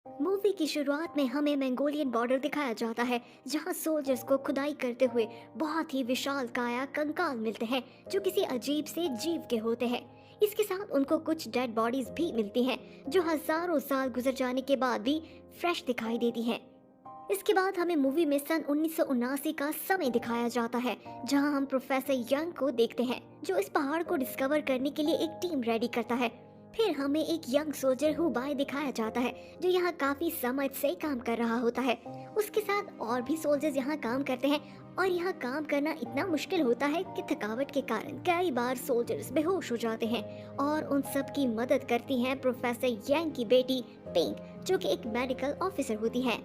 Movie की शुरुआत में हमें मंगोलियन बॉर्डर दिखाया जाता है, जहां सोल्जर्स को खुदाई करते हुए बहुत ही विशाल काया कंकाल मिलते हैं जो किसी अजीब से जीव के होते हैं। इसके साथ उनको कुछ डेड बॉडीज भी मिलती हैं जो हजारों साल गुजर जाने के बाद भी फ्रेश दिखाई देती हैं। इसके बाद हमें मूवी में सन 1979 का समय दिखाया जाता है, जहां हम प्रोफेसर यंग को देखते हैं जो इस पहाड़ को डिस्कवर करने के लिए एक टीम रेडी करता है। फिर हमें एक यंग सोल्जर हुबाई दिखाया जाता है जो यहाँ काफी समय से काम कर रहा होता है। उसके साथ और भी सोल्जर्स यहाँ काम करते हैं और यहाँ काम करना इतना मुश्किल होता है कि थकावट के कारण कई बार सोल्जर्स बेहोश हो जाते हैं। और उन सब की मदद करती हैं प्रोफेसर यांग की बेटी पिंक, जो कि एक मेडिकल ऑफिसर होती है।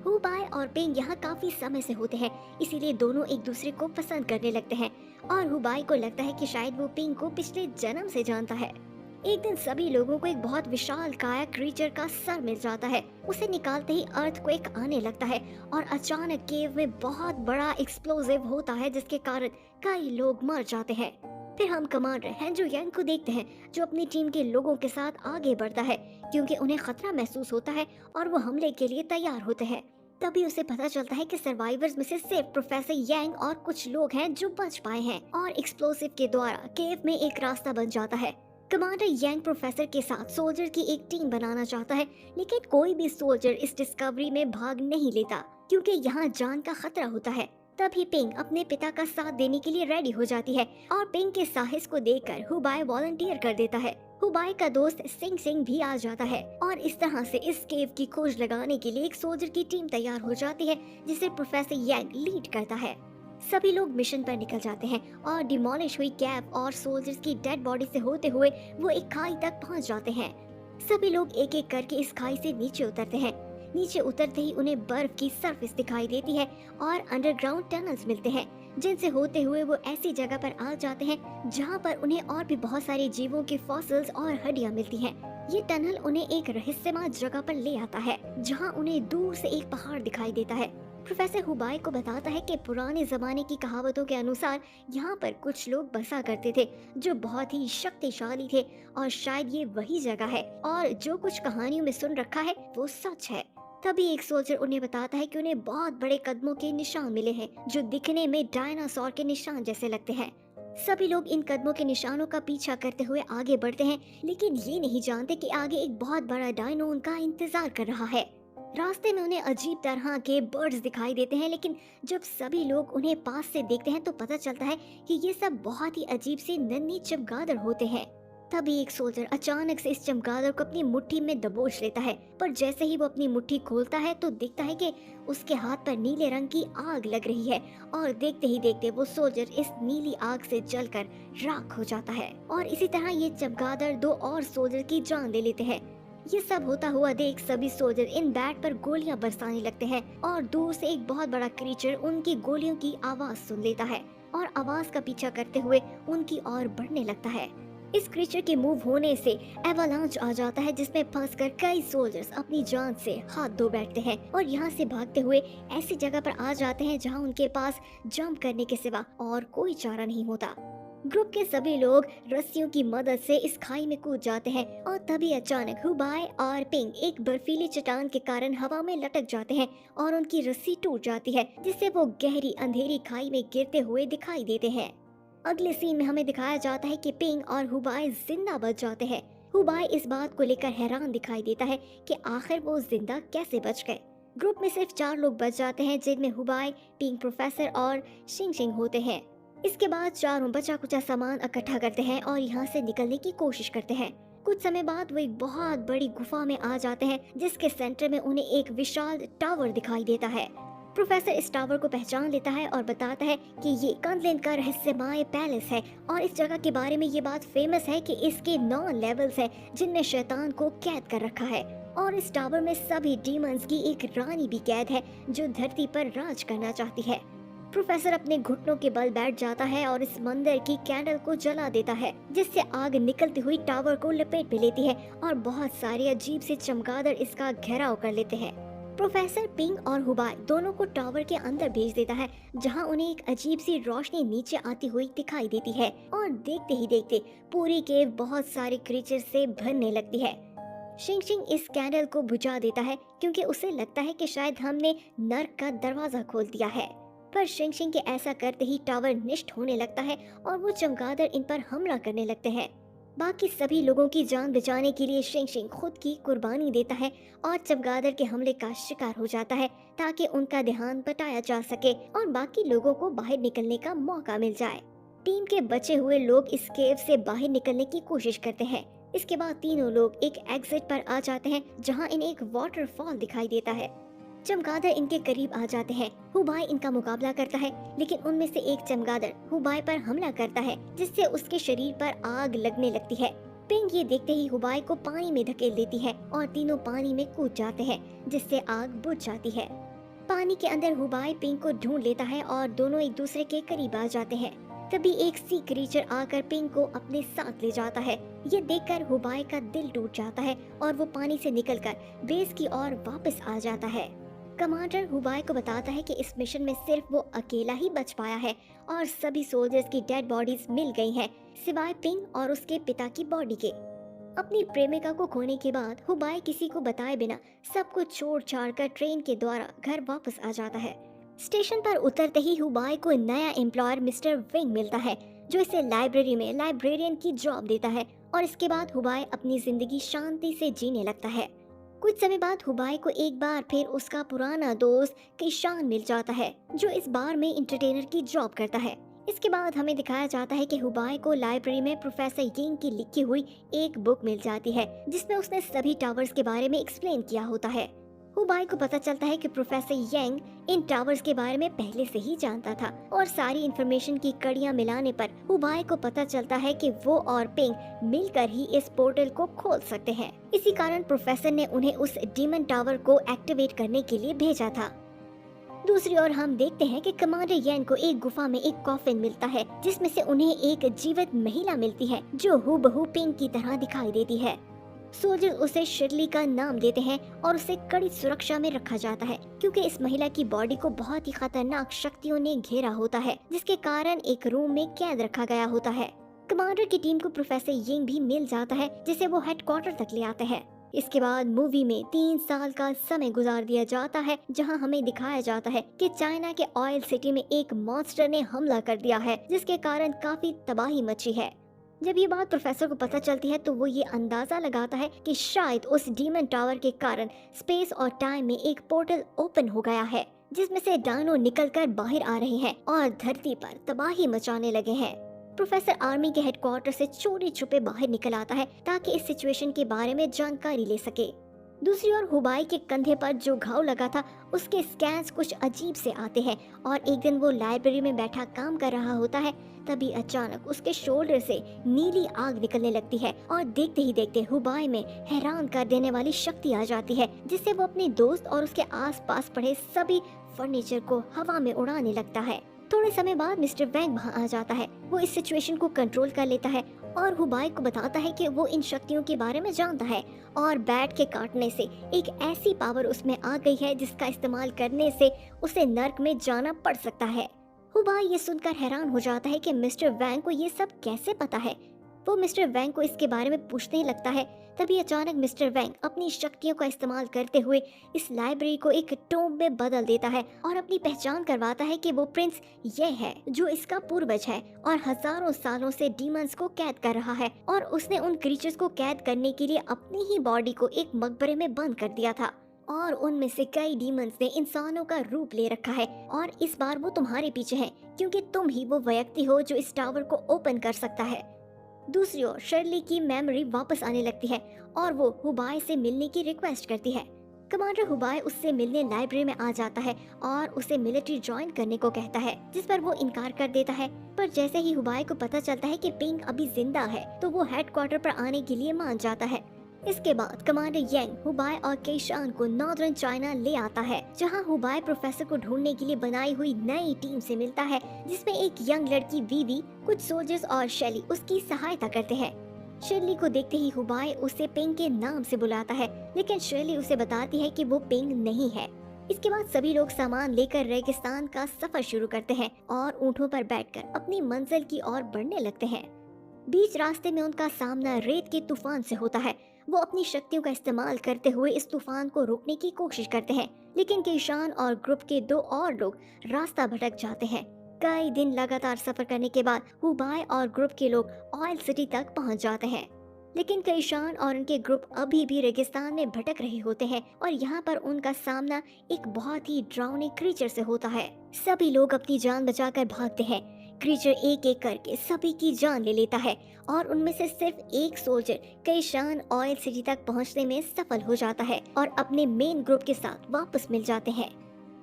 हुबाई और पिंग यहाँ काफी समय से होते हैं, इसीलिए दोनों एक दूसरे को पसंद करने लगते हैं। और हुबाई को लगता है कि शायद वो पिंग को पिछले जन्म से जानता है। एक दिन सभी लोगों को एक बहुत विशाल काया क्रीचर का सर मिल जाता है। उसे निकालते ही अर्थक्वेक आने लगता है और अचानक केव में बहुत बड़ा एक्सप्लोजिव होता है, जिसके कारण कई लोग मर जाते हैं। फिर हम कमांडर हैंजू यांग को देखते हैं जो अपनी टीम के लोगों के साथ आगे बढ़ता है, क्योंकि उन्हें खतरा महसूस होता है और वो हमले के लिए तैयार होते हैं। तभी उसे पता चलता है कि सर्वाइवर्स में से सिर्फ प्रोफेसर यांग और कुछ लोग हैं जो बच पाए हैं और एक्सप्लोसिव के द्वारा केव में एक रास्ता बन जाता है। कमांडर यांग प्रोफेसर के साथ सोल्जर की एक टीम बनाना चाहता है, लेकिन कोई भी सोल्जर इस डिस्कवरी में भाग नहीं लेता क्योंकि यहाँ जान का खतरा होता है। तभी पिंग अपने पिता का साथ देने के लिए रेडी हो जाती है और पिंग के साहस को देखकर हुबाई वॉलंटियर कर देता है। हुबाई का दोस्त सिंग सिंग भी आ जाता है और इस तरह से इस केव की खोज लगाने के लिए एक सोल्जर की टीम तैयार हो जाती है, जिसे प्रोफेसर यांग लीड करता है। सभी लोग मिशन पर निकल जाते हैं और डिमोलिश हुई कैब और सोल्जर्स की डेड बॉडी से होते हुए वो एक खाई तक पहुंच जाते हैं। सभी लोग एक एक करके इस खाई से नीचे उतरते हैं। नीचे उतरते ही उन्हें बर्फ की सरफेस दिखाई देती है और अंडरग्राउंड टनल्स मिलते हैं, जिनसे होते हुए वो ऐसी जगह पर आ जाते हैं जहां पर उन्हें और भी बहुत सारे जीवों के फॉसिल्स और हड्डियां मिलती हैं। ये टनल उन्हें एक रहस्यमय जगह पर ले आता है, जहां उन्हें दूर से एक पहाड़ दिखाई देता है। प्रोफेसर हुबाई को बताता है कि पुराने जमाने की कहावतों के अनुसार यहाँ पर कुछ लोग बसा करते थे जो बहुत ही शक्तिशाली थे और शायद ये वही जगह है और जो कुछ कहानियों में सुन रखा है वो सच है। तभी एक सोल्जर उन्हें बताता है कि उन्हें बहुत बड़े कदमों के निशान मिले हैं जो दिखने में डायनासोर के निशान जैसे लगते हैं। सभी लोग इन कदमों के निशानों का पीछा करते हुए आगे बढ़ते हैं, लेकिन ये नहीं जानते कि आगे एक बहुत बड़ा डायनो उनका इंतजार कर रहा है। रास्ते में उन्हें अजीब तरह के बर्ड्स दिखाई देते हैं, लेकिन जब सभी लोग उन्हें पास से देखते हैं तो पता चलता है कि ये सब बहुत ही अजीब से नन्ही चमगादड़ होते हैं। तभी एक सोल्जर अचानक से इस चमगादड़ को अपनी मुट्ठी में दबोच लेता है, पर जैसे ही वो अपनी मुट्ठी खोलता है तो दिखता है कि उसके हाथ पर नीले रंग की आग लग रही है और देखते ही देखते वो सोल्जर इस नीली आग से जलकर राख हो जाता है। और इसी तरह ये चमगादड़ दो और सोल्जर की जान ले लेते हैं। ये सब होता हुआ देख सभी सोल्जर इन बैट पर गोलियां बरसाने लगते हैं और दूर से एक बहुत बड़ा क्रीचर उनकी गोलियों की आवाज सुन लेता है और आवाज का पीछा करते हुए उनकी ओर बढ़ने लगता है। इस क्रीचर के मूव होने से एवालांच आ जाता है, जिसमें फंसकर कई सोल्जर्स अपनी जान से हाथ धो बैठते हैं और यहाँ से भागते हुए ऐसी जगह पर आ जाते हैं जहाँ उनके पास जंप करने के सिवा और कोई चारा नहीं होता। ग्रुप के सभी लोग रस्सियों की मदद से इस खाई में कूद जाते हैं और तभी अचानक हुबाई और पिंग एक बर्फीली चट्टान के कारण हवा में लटक जाते हैं और उनकी रस्सी टूट जाती है, जिससे वो गहरी अंधेरी खाई में गिरते हुए दिखाई देते हैं। अगले सीन में हमें दिखाया जाता है कि पिंग और हुबाई जिंदा बच जाते हैं। हुबाई इस बात को लेकर हैरान दिखाई देता है कि आखिर वो जिंदा कैसे बच गए। ग्रुप में सिर्फ 4 लोग बच जाते हैं, जिनमें हुबाई, पिंग, प्रोफेसर और शिंग शिंग होते हैं। इसके बाद चारों बचा कुचा सामान इकट्ठा करते हैं और यहाँ से निकलने की कोशिश करते हैं। कुछ समय बाद वो एक बहुत बड़ी गुफा में आ जाते हैं, जिसके सेंटर में उन्हें एक विशाल टावर दिखाई देता है। प्रोफेसर इस टावर को पहचान लेता है और बताता है कि ये कंदलिन का रहस्यमय पैलेस है और इस जगह के बारे में ये बात फेमस है कि इसके 9 लेवल्स हैं जिनमें शैतान को कैद कर रखा है और इस टावर में सभी डीमंस की एक रानी भी कैद है जो धरती पर राज करना चाहती है। प्रोफेसर अपने घुटनों के बल बैठ जाता है और इस मंदिर की कैंडल को जला देता है, जिससे आग निकलती हुई टावर को लपेट में लेती है और बहुत सारे अजीब से चमगादड़ इसका घेराव कर लेते हैं। प्रोफेसर पिंग और हुबाई दोनों को टावर के अंदर भेज देता है, जहां उन्हें एक अजीब सी रोशनी नीचे आती हुई दिखाई देती है और देखते ही देखते पूरी केव बहुत सारे क्रीचर से भरने लगती है। शिंगशिंग इस कैंडल को बुझा देता है क्योंकि उसे लगता है कि शायद हमने नर्क का दरवाजा खोल दिया है। पर शिंगशिंग के ऐसा करते ही टावर नष्ट होने लगता है और वो चमगादड़ इन पर हमला करने लगते हैं। बाकी सभी लोगों की जान बचाने के लिए शिंगशिंग खुद की कुर्बानी देता है और चमगादड़ के हमले का शिकार हो जाता है ताकि उनका ध्यान बटाया जा सके और बाकी लोगों को बाहर निकलने का मौका मिल जाए। टीम के बचे हुए लोग इस केव से बाहर निकलने की कोशिश करते हैं। इसके बाद तीनों लोग एक एग्जिट पर आ जाते हैं जहां इन्हें एक वाटरफॉल दिखाई देता है। चमगादड़ इनके करीब आ जाते हैं। हुबाई इनका मुकाबला करता है लेकिन उनमें से एक चमगादड़ हुबाई पर हमला करता है जिससे उसके शरीर पर आग लगने लगती है। पिंग ये देखते ही हुबाई को पानी में धकेल देती है और तीनों पानी में कूद जाते हैं जिससे आग बुझ जाती है। पानी के अंदर हुबाई पिंग को ढूंढ लेता है और दोनों एक दूसरे के करीब आ जाते हैं। तभी एक सी क्रीचर आकर पिंग को अपने साथ ले जाता है। ये देखकर हुबाई का दिल टूट जाता है और वो पानी से निकलकर बेस की ओर वापस आ जाता है। कमांडर हुबाई को बताता है कि इस मिशन में सिर्फ वो अकेला ही बच पाया है और सभी सोल्जर्स की डेड बॉडीज मिल गई हैं, सिवाय पिंग और उसके पिता की बॉडी के। अपनी प्रेमिका को खोने के बाद हुबाई किसी को बताए बिना सब कुछ छोड़ छाड़ कर ट्रेन के द्वारा घर वापस आ जाता है। स्टेशन पर उतरते ही हुबाई को नया एम्प्लॉयर मिस्टर विंग मिलता है जो इसे लाइब्रेरी में लाइब्रेरियन की जॉब देता है और इसके बाद हुबाई अपनी जिंदगी शांति से जीने लगता है। कुछ समय बाद हुबाई को एक बार फिर उसका पुराना दोस्त किशान मिल जाता है जो इस बार में एंटरटेनर की जॉब करता है। इसके बाद हमें दिखाया जाता है कि हुबाई को लाइब्रेरी में प्रोफेसर यिंग की लिखी हुई एक बुक मिल जाती है जिसमें उसने सभी टावर्स के बारे में एक्सप्लेन किया होता है। हुबाई को पता चलता है कि प्रोफेसर यंग इन टावर्स के बारे में पहले से ही जानता था और सारी इंफॉर्मेशन की कड़ियां मिलाने पर हुबाई को पता चलता है कि वो और पिंग मिलकर ही इस पोर्टल को खोल सकते हैं। इसी कारण प्रोफेसर ने उन्हें उस डीमन टावर को एक्टिवेट करने के लिए भेजा था। दूसरी ओर हम देखते हैं कि कमांडर यंग को एक गुफा में एक कॉफिन मिलता है जिसमें से उन्हें एक जीवित महिला मिलती है जो हूबहू पिंग की तरह दिखाई देती है। सोल्जर उसे शिरली का नाम देते हैं और उसे कड़ी सुरक्षा में रखा जाता है क्योंकि इस महिला की बॉडी को बहुत ही खतरनाक शक्तियों ने घेरा होता है जिसके कारण एक रूम में कैद रखा गया होता है। कमांडर की टीम को प्रोफेसर यिंग भी मिल जाता है जिसे वो हेडक्वार्टर तक ले आते हैं। इसके बाद मूवी में 3 साल का समय गुजार दिया जाता है जहां हमें दिखाया जाता है कि चाइना के ऑयल सिटी में एक मॉन्स्टर ने हमला कर दिया है जिसके कारण काफी तबाही मची है। जब ये बात प्रोफेसर को पता चलती है तो वो ये अंदाजा लगाता है कि शायद उस डीमन टावर के कारण स्पेस और टाइम में एक पोर्टल ओपन हो गया है जिसमें से डायनो निकलकर बाहर आ रहे हैं और धरती पर तबाही मचाने लगे हैं। प्रोफेसर आर्मी के हेडक्वार्टर से चोरी छुपे बाहर निकल आता है ताकि इस सिचुएशन के बारे में जानकारी ले सके। दूसरी ओर हुबाई के कंधे पर जो घाव लगा था उसके स्कैन्स कुछ अजीब से आते हैं और एक दिन वो लाइब्रेरी में बैठा काम कर रहा होता है तभी अचानक उसके शोल्डर से नीली आग निकलने लगती है और देखते ही देखते हुबाई में हैरान कर देने वाली शक्ति आ जाती है जिससे वो अपने दोस्त और उसके आसपास पड़े सभी फर्नीचर को हवा में उड़ाने लगता है। थोड़े समय बाद मिस्टर वैंग वहाँ आ जाता है। वो इस सिचुएशन को कंट्रोल कर लेता है और हुबाई को बताता है कि वो इन शक्तियों के बारे में जानता है और बैट के काटने से एक ऐसी पावर उसमें आ गई है जिसका इस्तेमाल करने से उसे नर्क में जाना पड़ सकता है। हुबाई ये सुनकर हैरान हो जाता है कि मिस्टर वैंग को ये सब कैसे पता है। वो मिस्टर वैंग को इसके बारे में पूछने ही लगता है। तभी अचानक मिस्टर वैंग अपनी शक्तियों का इस्तेमाल करते हुए इस लाइब्रेरी को एक टोम्ब में बदल देता है और अपनी पहचान करवाता है कि वो प्रिंस ये है जो इसका पूर्वज है और हजारों सालों से डीमंस को कैद कर रहा है और उसने उन क्रीचर्स को कैद करने के लिए अपनी ही बॉडी को एक मकबरे में बंद कर दिया था और उनमें से कई डीमंस ने इंसानों का रूप ले रखा है और इस बार वो तुम्हारे पीछे हैं क्योंकि तुम ही वो व्यक्ति हो जो इस टावर को ओपन कर सकता है। दूसरी ओर शर्ली की मेमोरी वापस आने लगती है और वो हुबाई से मिलने की रिक्वेस्ट करती है। कमांडर हुबाई उससे मिलने लाइब्रेरी में आ जाता है और उसे मिलिट्री ज्वाइन करने को कहता है जिस पर वो इनकार कर देता है। पर जैसे ही हुबाई को पता चलता है कि पिंग अभी जिंदा है तो वो हेडक्वार्टर पर आने के लिए मान जाता है। इसके बाद कमांडर यंग हुबाई और केशान को नॉर्दर्न चाइना ले आता है जहां हुबाई प्रोफेसर को ढूंढने के लिए बनाई हुई नई टीम से मिलता है जिसमें एक यंग लड़की वीवी, कुछ सोल्जर्स और शैली उसकी सहायता करते हैं। शर्ली को देखते ही हुबाई उसे पिंग के नाम से बुलाता है लेकिन शर्ली उसे बताती है कि वो पिंग नहीं है। इसके बाद सभी लोग सामान लेकर रेगिस्तान का सफर शुरू करते हैं और ऊँटों पर बैठकर अपनी मंजिल की ओर बढ़ने लगते हैं। बीच रास्ते में उनका सामना रेत के तूफान से होता है वो अपनी शक्तियों का इस्तेमाल करते हुए इस तूफान को रोकने की कोशिश करते हैं, लेकिन केशान और ग्रुप के दो और लोग रास्ता भटक जाते हैं। कई दिन लगातार सफर करने के बाद हुबाई और ग्रुप के लोग ऑयल सिटी तक पहुंच जाते हैं, लेकिन केशान और उनके ग्रुप अभी भी रेगिस्तान में भटक रहे होते हैं और यहाँ पर उनका सामना एक बहुत ही डरावने क्रीचर से होता है। सभी लोग अपनी जान बचाकर भागते हैं। क्रीचर एक एक करके सभी की जान ले लेता है और उनमें से सिर्फ एक सोल्जर केशान ऑयल सिटी तक पहुंचने में सफल हो जाता है और अपने मेन ग्रुप के साथ वापस मिल जाते हैं।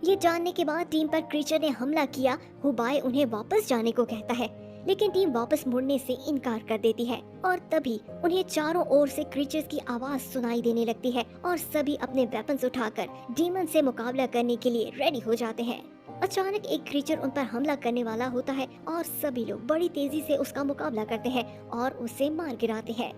ये जानने के बाद टीम पर क्रीचर ने हमला किया। हुबाई उन्हें वापस जाने को कहता है, लेकिन टीम वापस मुड़ने से इनकार कर देती है और तभी उन्हें चारों ओर से क्रीचर्स की आवाज सुनाई देने लगती है और सभी अपने वेपन्स उठाकर डीमन से मुकाबला करने के लिए रेडी हो जाते हैं। अचानक एक क्रीचर उन पर हमला करने वाला होता है और सभी लोग बड़ी तेजी से उसका मुकाबला करते हैं और उसे मार गिराते हैं।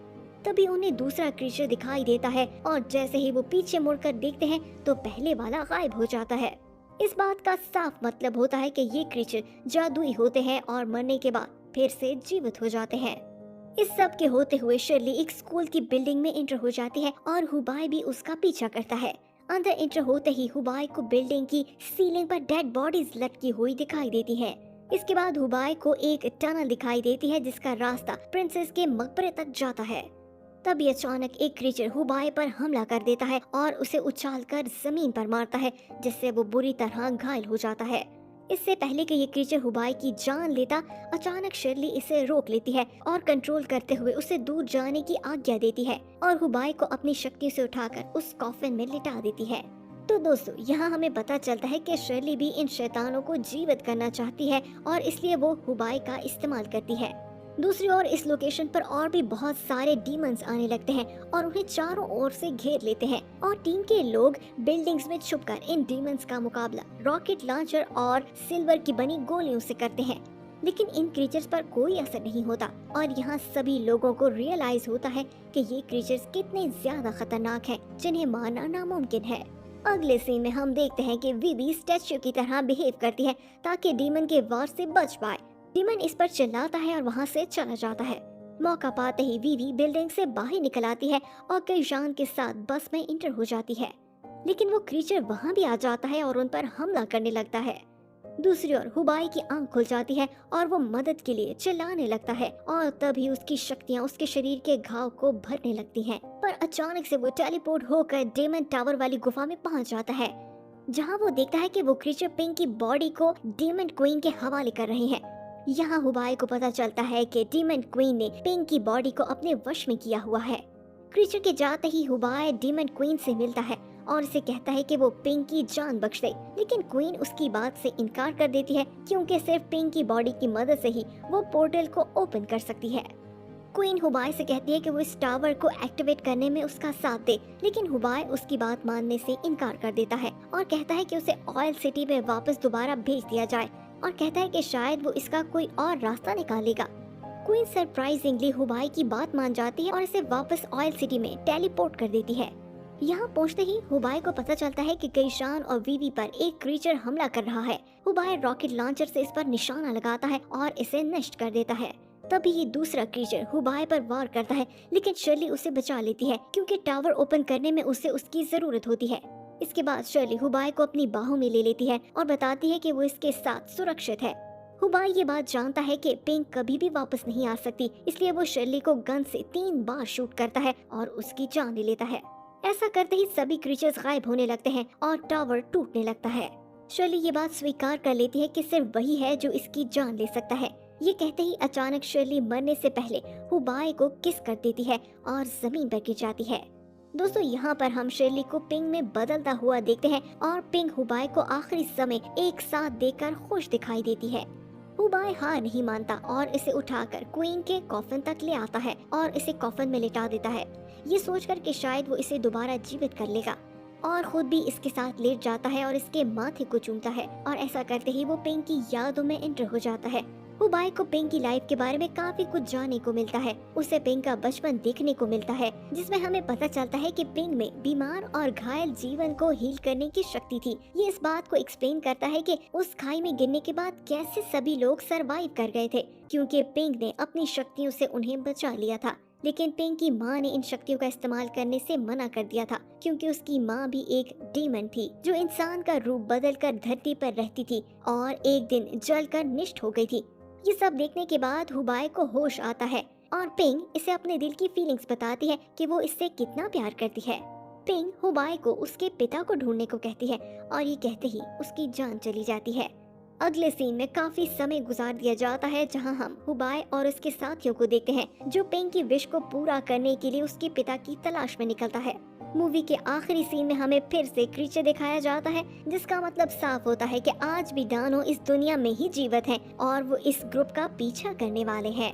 तभी उन्हें दूसरा क्रीचर दिखाई देता है और जैसे ही वो पीछे मुड़कर देखते हैं तो पहले वाला गायब हो जाता है। इस बात का साफ मतलब होता है कि ये क्रीचर जादुई होते हैं और मरने के बाद फिर से जीवित हो जाते हैं। इस सब के होते हुए शर्ली एक स्कूल की बिल्डिंग में एंटर हो जाती है और हुबाई भी उसका पीछा करता है। अंदर एंटर होते ही हुबाई को बिल्डिंग की सीलिंग पर डेड बॉडीज लटकी हुई दिखाई देती है। इसके बाद हुबाई को एक टनल दिखाई देती है जिसका रास्ता प्रिंसेस के मकबरे तक जाता है। तभी अचानक एक क्रीचर हुबाई पर हमला कर देता है और उसे उछालकर जमीन पर मारता है, जिससे वो बुरी तरह घायल हो जाता है। इससे पहले कि ये क्रीचर हुबाई की जान लेता, अचानक शर्ली इसे रोक लेती है और कंट्रोल करते हुए उसे दूर जाने की आज्ञा देती है और हुबाई को अपनी शक्ति से उठाकर उस कॉफिन में लिटा देती है। तो दोस्तों, यहाँ हमें पता चलता है कि शर्ली भी इन शैतानों को जीवित करना चाहती है और इसलिए वो हुबाई का इस्तेमाल करती है। दूसरी ओर इस लोकेशन पर और भी बहुत सारे डीमंस आने लगते हैं और उन्हें चारों ओर से घेर लेते हैं और टीम के लोग बिल्डिंग्स में छुपकर इन डीमंस का मुकाबला रॉकेट लॉन्चर और सिल्वर की बनी गोलियों से करते हैं। लेकिन इन क्रीचर्स पर कोई असर नहीं होता और यहाँ सभी लोगों को रियलाइज होता है कि ये क्रीचर्स कितने ज्यादा खतरनाक हैं, जिन्हें मारना नामुमकिन है। अगले सीन में हम देखते हैं कि वीवी स्टैच्यू की तरह बिहेव करती है ताकि डीमन के वार से बच पाए। डीमन इस पर चिल्लाता है और वहाँ से चला जाता है। मौका पाते ही वीवी बिल्डिंग से बाहर निकल आती है और केशान के साथ बस में इंटर हो जाती है, लेकिन वो क्रीचर वहाँ भी आ जाता है और उन पर हमला करने लगता है। दूसरी ओर हुबाई की आंख खुल जाती है और वो मदद के लिए चिल्लाने लगता है और तभी उसकी शक्तियाँ उसके शरीर के घाव को भरने लगती हैं। पर अचानक से वो टेलीपोर्ट होकर डेमन टावर वाली गुफा में पहुंच जाता है, जहाँ वो देखता है कि वो क्रीचर पिंक की बॉडी को डेमन क्वीन के हवाले कर रहे हैं। यहाँ हुबाई को पता चलता है कि डीमन क्वीन ने पिंक की बॉडी को अपने वश में किया हुआ है। क्रीचर के जाते ही हुबाई डीमन क्वीन से मिलता है और उसे कहता है कि वो पिंक की जान बख्श दे, लेकिन क्वीन उसकी बात से इनकार कर देती है क्योंकि सिर्फ पिंक की बॉडी की मदद से ही वो पोर्टल को ओपन कर सकती है। क्वीन हुबाई से कहती है कि वो इस टावर को एक्टिवेट करने में उसका साथ दे, लेकिन हुबाई उसकी बात मानने से इनकार कर देता है और कहता है कि उसे ऑयल सिटी में वापस दोबारा भेज दिया जाए और कहता है कि शायद वो इसका कोई और रास्ता निकालेगा। क्वीन सरप्राइजिंगली हुबाई की बात मान जाती है और इसे वापस ऑयल सिटी में टेलीपोर्ट कर देती है। यहाँ पहुँचते ही हुबाई को पता चलता है कि केशान और वीवी पर एक क्रीचर हमला कर रहा है। हुबाई रॉकेट लॉन्चर से इस पर निशाना लगाता है और इसे नष्ट कर देता है। तभी ये दूसरा क्रीचर हुबाई पर वार करता है, लेकिन शर्ली उसे बचा लेती है क्योंकि टावर ओपन करने में उसे उसकी जरूरत होती है। इसके बाद शर्ली हुबाई को अपनी बाहों में ले लेती है और बताती है कि वो इसके साथ सुरक्षित है। हुबाई ये बात जानता है कि पिंक कभी भी वापस नहीं आ सकती, इसलिए वो शर्ली को गन से 3 बार शूट करता है और उसकी जान ले लेता है। ऐसा करते ही सभी क्रीचर्स गायब होने लगते हैं और टावर टूटने लगता है। शर्ली ये बात स्वीकार कर लेती है कि सिर्फ वही है जो इसकी जान ले सकता है। ये कहते ही अचानक शर्ली मरने से पहले हुबाई को किस कर देती है और जमीन पर गिर जाती है। दोस्तों, यहाँ पर हम शर्ली को पिंक में बदलता हुआ देखते हैं और पिंक हुबाई को आखिरी समय एक साथ देखकर खुश दिखाई देती है। हुबाई हार नहीं मानता और इसे उठाकर क्वीन के कॉफिन तक ले आता है और इसे कॉफिन में लिटा देता है, ये सोचकर कि शायद वो इसे दोबारा जीवित कर लेगा, और खुद भी इसके साथ लेट जाता है और इसके माथे को चूमता है और ऐसा करते ही वो पिंक की यादों में एंटर हो जाता है। हुबाई को पिंक की लाइफ के बारे में काफी कुछ जानने को मिलता है। उसे पिंक का बचपन देखने को मिलता है, जिसमें हमें पता चलता है कि पिंक में बीमार और घायल जीवन को हील करने की शक्ति थी। ये इस बात को एक्सप्लेन करता है कि उस खाई में गिरने के बाद कैसे सभी लोग सरवाइव कर गए थे, क्योंकि पिंक ने अपनी शक्तियों से उन्हें बचा लिया था। लेकिन पिंग की माँ ने इन शक्तियों का इस्तेमाल करने से मना कर दिया था, क्योंकि उसकी माँ भी एक डीमन थी जो इंसान का रूप बदलकर धरती पर रहती थी और एक दिन जलकर निष्ठ हो गई थी। ये सब देखने के बाद हुबाई को होश आता है और पिंग इसे अपने दिल की फीलिंग्स बताती है कि वो इससे कितना प्यार करती है। पिंग हुबाई को उसके पिता को ढूंढने को कहती है और ये कहते ही उसकी जान चली जाती है। अगले सीन में काफी समय गुजार दिया जाता है, जहां हम हुबाई और उसके साथियों को देखते हैं जो पिंग की विश को पूरा करने के लिए उसके पिता की तलाश में निकलता है। मूवी के आखिरी सीन में हमें फिर से क्रीचर दिखाया जाता है, जिसका मतलब साफ होता है कि आज भी डानो इस दुनिया में ही जीवित हैं और वो इस ग्रुप का पीछा करने वाले हैं।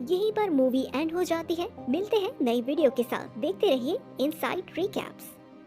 यहीं पर मूवी एंड हो जाती है। मिलते हैं नई वीडियो के साथ। देखते रहिए इनसाइड रिकैप्स।